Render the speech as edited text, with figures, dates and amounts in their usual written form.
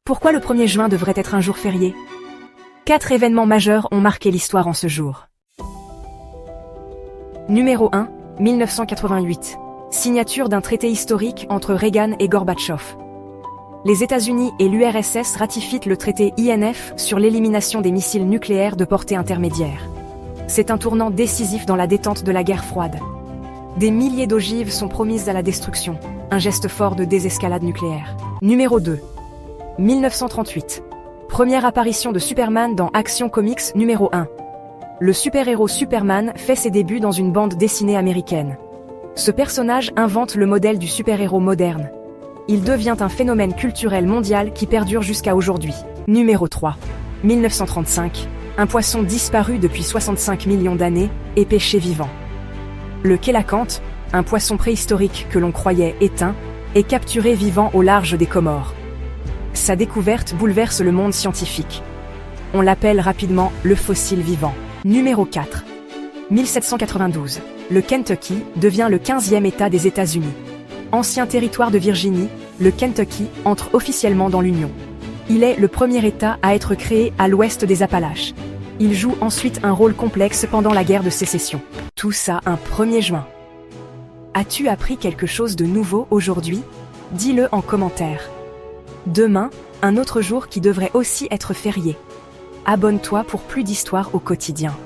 Pourquoi le 1er juin devrait être un jour férié? 4 événements majeurs ont marqué l'histoire en ce jour. Numéro 1, 1988. Signature d'un traité historique entre Reagan et Gorbatchev. Les États-Unis et l'URSS ratifient le traité INF sur l'élimination des missiles nucléaires de portée intermédiaire. C'est un tournant décisif dans la détente de la guerre froide. Des milliers d'ogives sont promises à la destruction, un geste fort de désescalade nucléaire. Numéro 2. 1938. Première apparition de Superman dans Action Comics numéro 1. Le super-héros Superman fait ses débuts dans une bande dessinée américaine. Ce personnage invente le modèle du super-héros moderne. Il devient un phénomène culturel mondial qui perdure jusqu'à aujourd'hui. Numéro 3. 1935. Un poisson disparu depuis 65 millions d'années est pêché vivant. Le kélacanthe, un poisson préhistorique que l'on croyait éteint, est capturé vivant au large des Comores. Sa découverte bouleverse le monde scientifique. On l'appelle rapidement le fossile vivant. Numéro 4. 1792. Le Kentucky devient le 15e État des États-Unis. Ancien territoire de Virginie, le Kentucky entre officiellement dans l'Union. Il est le premier État à être créé à l'ouest des Appalaches. Il joue ensuite un rôle complexe pendant la guerre de sécession. Tout ça un 1er juin. As-tu appris quelque chose de nouveau aujourd'hui? Dis-le en commentaire. Demain, un autre jour qui devrait aussi être férié. Abonne-toi pour plus d'histoires au quotidien.